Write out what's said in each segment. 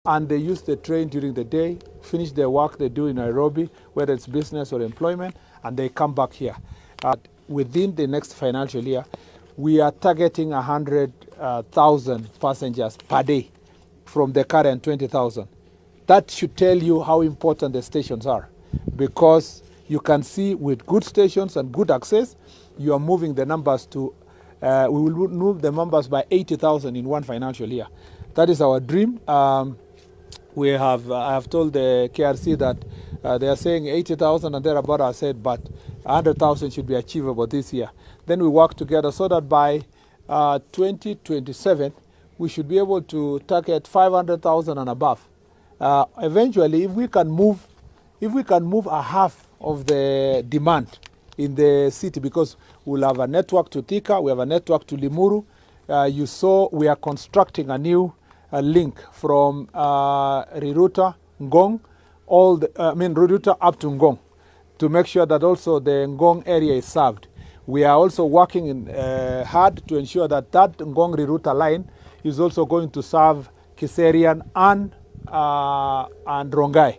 and they use the train during the day, finish their work they do in Nairobi, whether it's business or employment, and they come back here. Within the next financial year, we are targeting 100,000 passengers per day from the current 20,000. That should tell you how important the stations are, because you can see with good stations and good access, you are moving the numbers to, we will move the numbers by 80,000 in one financial year. That is our dream. I have told the KRC that they are saying 80,000 and thereabout. I said, but 100,000 should be achievable this year. Then we work together so that by 2027, we should be able to target 500,000 and above. Eventually, if we can move a half of the demand in the city, because we'll have a network to Thika, we have a network to Limuru. You saw we are constructing a new link from Riruta, Ngong, Riruta up to Ngong, to make sure that also the Ngong area is served. We are also working hard to ensure that that Ngong-Riruta line is also going to serve Kiserian and Rongai.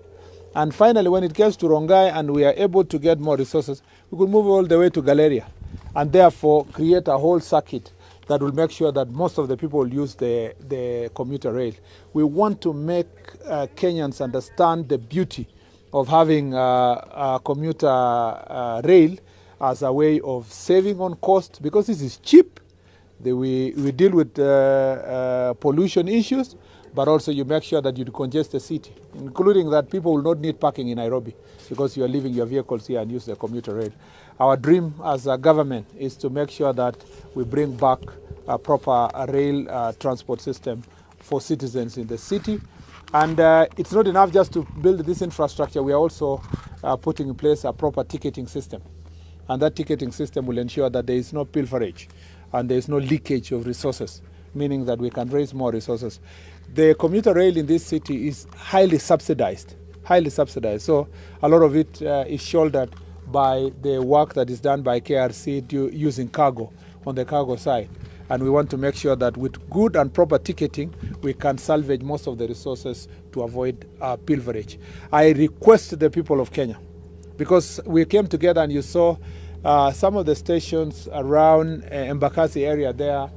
And finally, when it gets to Rongai and we are able to get more resources, we could move all the way to Galeria and therefore create a whole circuit that will make sure that most of the people will use the commuter rail. We want to make Kenyans understand the beauty of having a commuter rail as a way of saving on cost, because this is cheap. We deal with pollution issues, but also you make sure that you decongest the city, including that people will not need parking in Nairobi because you are leaving your vehicles here and use the commuter rail. Our dream as a government is to make sure that we bring back a proper rail transport system for citizens in the city. And it's not enough just to build this infrastructure. We are also putting in place a proper ticketing system. And that ticketing system will ensure that there is no pilferage and there is no leakage of resources, meaning that we can raise more resources. The commuter rail in this city is highly subsidized. So a lot of it is shouldered by the work that is done by KRC using cargo on the cargo side. And we want to make sure that with good and proper ticketing, we can salvage most of the resources to avoid pilferage. I request the people of Kenya, because we came together and you saw some of the stations around Embakasi area there,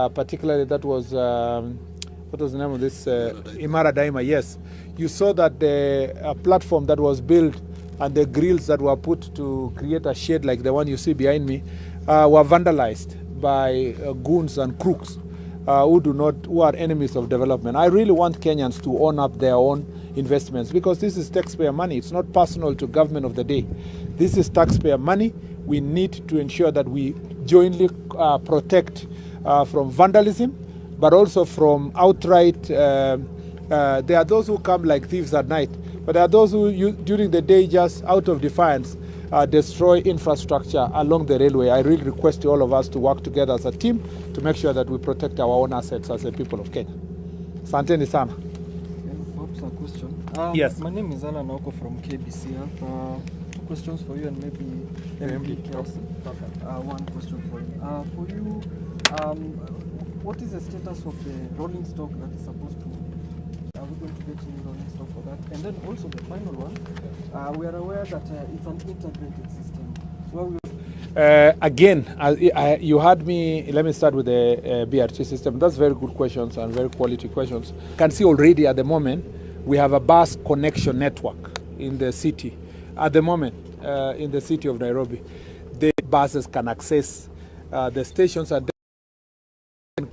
particularly that was, what was the name of this? Imara Daima, yes. You saw that the platform that was built and the grills that were put to create a shade like the one you see behind me were vandalized by goons and crooks who are enemies of development. I really want Kenyans to own up their own investments, because this is taxpayer money. It's not personal to government of the day. This is taxpayer money. We need to ensure that we jointly protect from vandalism, but also from outright, there are those who come like thieves at night, but there are those who during the day, just out of defiance, destroy infrastructure along the railway. I really request all of us to work together as a team to make sure that we protect our own assets as the people of Kenya. Asanteni sana. Perhaps a question. Yes. My name is Alan Oko from KBC. I have two questions for you and maybe one question for you. For you, what is the status of the rolling stock that is supposed to? Are we going to get any rolling stock for that? And then also the final one, we are aware that it's an integrated system. Where we again, you had me, let me start with the BRT system. That's very good questions and very quality questions. You can see already at the moment, we have a bus connection network in the city. At the moment, in the city of Nairobi, the buses can access the stations and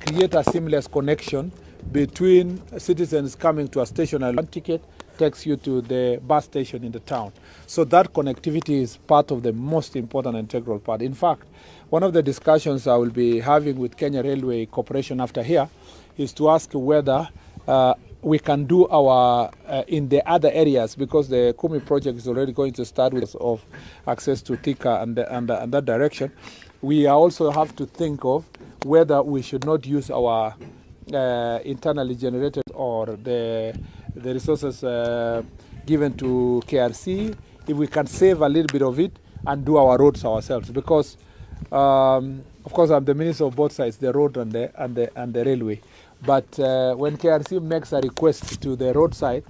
create a seamless connection between citizens coming to a station and one ticket takes you to the bus station in the town. So that connectivity is part of the most important integral part. In fact, one of the discussions I will be having with Kenya Railway Corporation after here is to ask whether we can do our, in the other areas, because the Kumi project is already going to start with of access to Thika and that direction. We also have to think of whether we should not use our internally generated or the resources given to KRC, if we can save a little bit of it and do our roads ourselves. Because, of course, I'm the minister of both sides, the road and the railway. But when KRC makes a request to the roadside,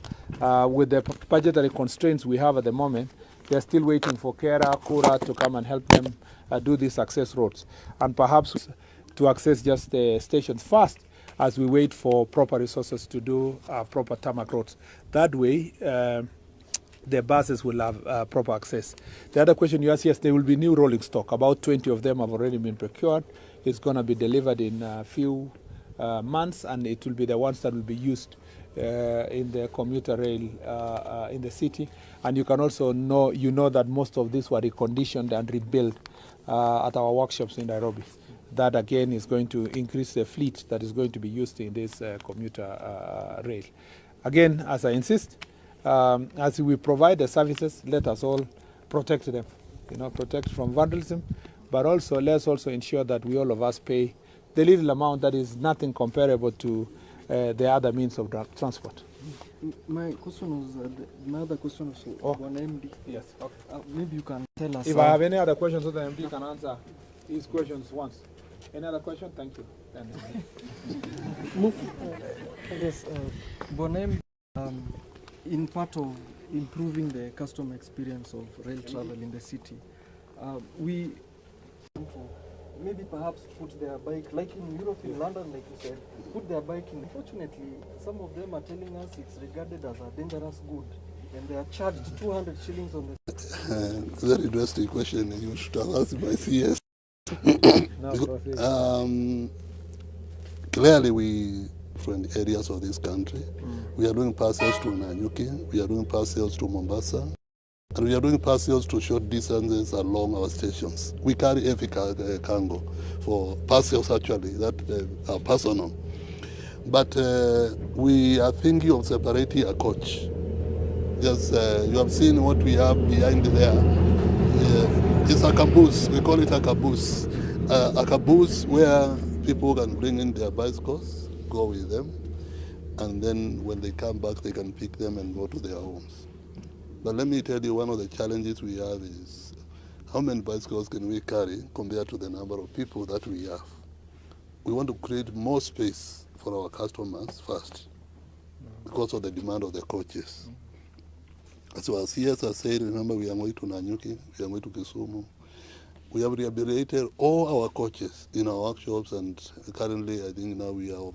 with the budgetary constraints we have at the moment, they're still waiting for Kura to come and help them do these access roads. And perhaps to access just the stations first as we wait for proper resources to do proper tarmac roads. That way, the buses will have proper access. The other question you asked, yes, there will be new rolling stock. About 20 of them have already been procured. It's going to be delivered in a few months, and it will be the ones that will be used in the commuter rail in the city. And you can also know that most of these were reconditioned and rebuilt at our workshops in Nairobi. That again is going to increase the fleet that is going to be used in this commuter rail. Again, as I insist, as we provide the services, let us all protect them, protect from vandalism, but also let's also ensure that we all of us pay the little amount that is nothing comparable to the other means of transport. My question was, my other question was on MD. Yes. Okay. Maybe you can tell us. If I have any other questions, so the MD can answer these questions once. Any other question? Thank you. Yes, Bonem, in part of improving the customer experience of rail travel in the city, we maybe perhaps put their bike, like in Europe, in London, like you said, put their bike in. Unfortunately, some of them are telling us it's regarded as a dangerous good, and they are charged 200 shillings on the... Very interesting question. You should have asked my CS. Clearly, we, from the areas of this country, we are doing parcels to Nanyuki, we are doing parcels to Mombasa, and we are doing parcels to short distances along our stations. We carry heavy cargo for parcels actually that are personal. But we are thinking of separating a coach. Just, you have seen what we have behind there. It's a caboose, we call it a caboose. A caboose where people can bring in their bicycles, go with them, and then when they come back, they can pick them and go to their homes. But let me tell you, one of the challenges we have is how many bicycles can we carry compared to the number of people that we have. We want to create more space for our customers first because of the demand of the coaches. As our CS has said, remember we are going to Nanyuki, we are going to Kisumu. We have rehabilitated all our coaches in our workshops, and currently I think now we are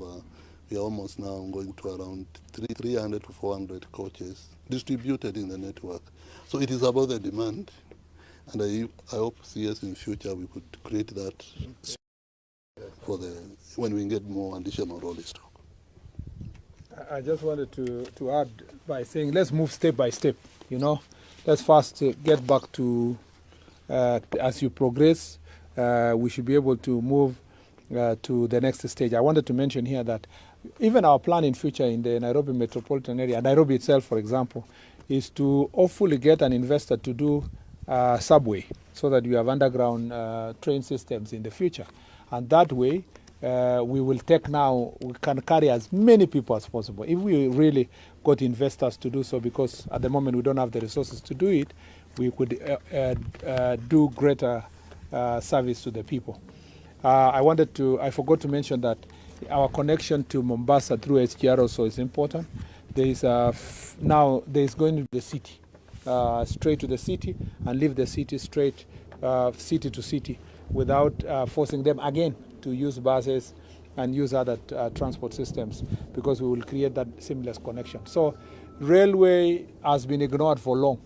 almost now going to around 300 to 400 coaches distributed in the network. So it is about the demand, and I hope CS in future we could create that for when we get more additional rolling stock. I just wanted to add by saying let's move step by step. Let's first get back to as you progress, we should be able to move to the next stage. I wanted to mention here that even our plan in future in the Nairobi metropolitan area, Nairobi itself, for example, is to hopefully get an investor to do subway so that we have underground train systems in the future. And that way, we can carry as many people as possible. If we really got investors to do so, because at the moment we don't have the resources to do it, we could do greater service to the people. I forgot to mention that our connection to Mombasa through HGR also is important. There is now going to the city, straight to the city, and leave the city straight city to city without forcing them again to use buses and use other transport systems, because we will create that seamless connection. So railway has been ignored for long,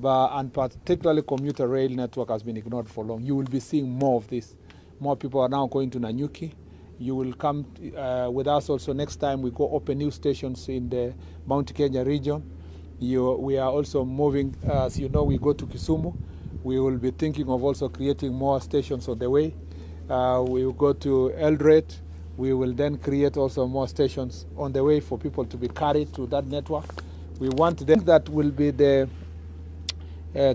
and particularly commuter rail network has been ignored for long. You will be seeing more of this. More people are now going to Nanyuki. You will come with us also next time we go open new stations in the Mount Kenya region. We are also moving, as you know, we go to Kisumu. We will be thinking of also creating more stations on the way. We will go to Eldoret. We will then create also more stations on the way for people to be carried to that network. We want them, that will be the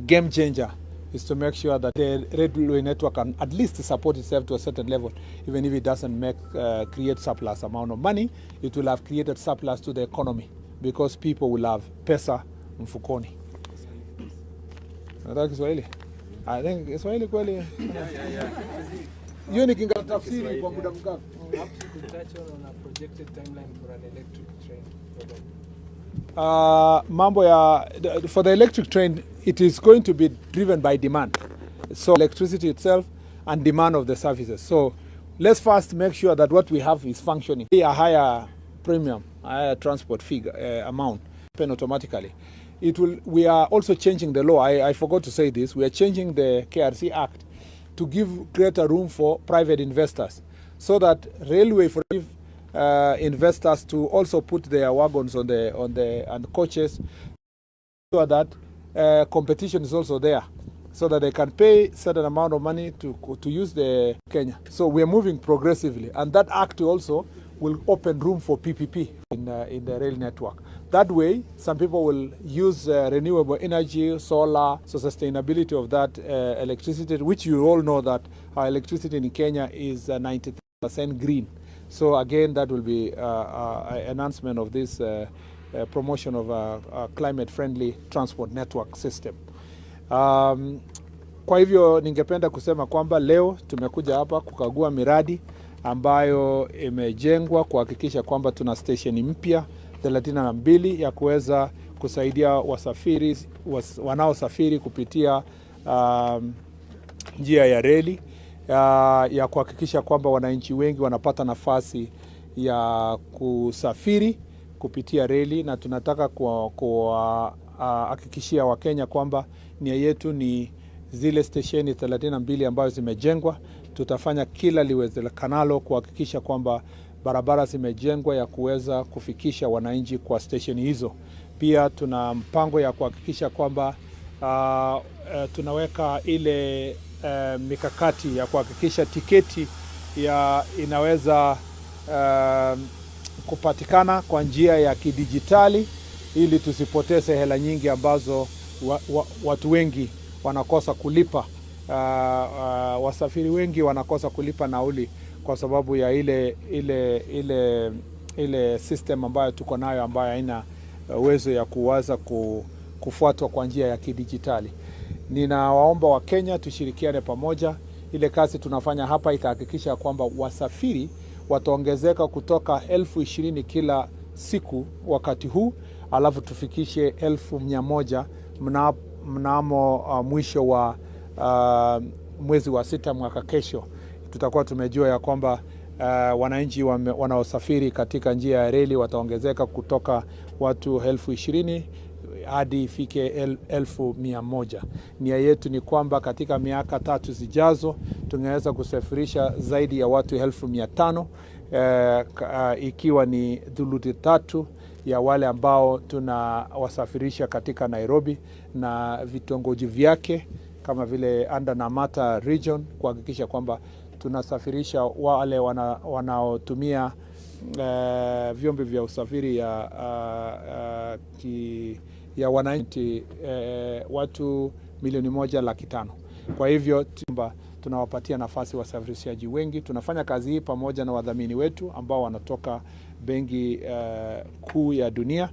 game changer, is to make sure that the railway network can at least support itself to a certain level. Even if it doesn't create surplus amount of money, it will have created surplus to the economy, because people will have pesa mfukoni. Nataka Kiswahili? I think Kiswahili kweli. Hiyo ni kinga tafsiri kwa muda mkavu. Perhaps you could touch on a projected timeline for an electric train project. For the electric train, it is going to be driven by demand. So electricity itself and demand of the services. So let's first make sure that what we have is functioning. A higher premium, higher transport fee amount, happen automatically. We are also changing the law. I forgot to say this. We are changing the KRC Act to give greater room for private investors, so that railway for investors to also put their wagons on the coaches, so that competition is also there, so that they can pay certain amount of money to use the Kenya. So we are moving progressively, and that act also will open room for PPP in the rail network. That way, some people will use renewable energy, solar, so sustainability of that electricity, which you all know that our electricity in Kenya is 90% green. So again, that will be an enhancement of this promotion of a climate-friendly transport network system. Kwa hivyo ningependa kusema kwamba leo tumekuja hapa kukagua miradi ambayo imejengwa kuhakikisha kwamba tuna station mpya 32 ya kuweza kusaidia wasafiri wanaosafiri kupitia njia ya reli, ya kuhakikisha kwamba wananchi wengi wanapata nafasi ya kusafiri kupitia reli, na tunataka kuhakikishia Wakenya kwamba nia yetu ni zile stesheni 32 ambazo zimejengwa. Tutafanya kila liwezekanalo kuhakikisha kwamba barabara zimejengwa ya kuweza kufikisha wananchi kwa stesheni hizo. Pia tuna mpango ya kuhakikisha kwamba tunaweka ile mikakati ya kuhakikisha tiketi inaweza kupatikana kwa njia ya kidijitali, ili tusipoteze hela nyingi ambazo watu wengi wanakosa kulipa. Wasafiri wengi wanakosa kulipa nauli kwa sababu ya ile system ambayo tuko nayo, ambayo haina uwezo ya kuweza kufuatwa kwa njia ya kidijitali. Ninawaomba Wakenya tushirikiane pamoja. Ile kazi tunafanya hapa itahakikisha kwamba wasafiri wataongezeka kutoka 20,000 kila siku wakati huu, alafu tufikishe 1,100 mnamo mwisho wa mwezi wa 6 mwaka kesho. Tutakuwa tumejua ya kwamba wananchi wanaosafiri katika njia ya reli wataongezeka kutoka watu 20,000 hadi ifike 1,100. Nia yetu ni kwamba katika miaka 3 zijazo tungeweza kusafirisha zaidi ya watu 1,500, ikiwa ni thuluthi 3 ya wale ambao tunawasafirisha katika Nairobi na vitongoji vyake kama vile Anda na Mata region, kuhakikisha kwamba tunasafirisha wale wanaotumia vyombo vya usafiri ya wananchi watu 1,500,000. Kwa hivyo tunawapatia nafasi wasafirishaji wengi. Tunafanya kazi hii pamoja na wadhamini wetu ambao wanatoka Benki Kuu ya Dunia,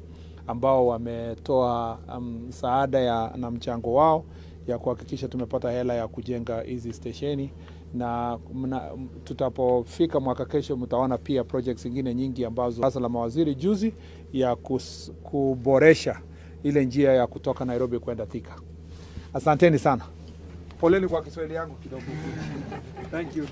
ambao wametoa msaada na mchango wao ya kuhakikisha tumepata hela ya kujenga hizi stesheni, na tutapofika mwaka kesho mtaona pia projects zingine nyingi ambazo baraza la mawaziri juzi ya kuboresha ile njia ya kutoka Nairobi kwenda Thika. Asanteni sana. Poleni kwa Kiswahili yangu kidogo. Thank you.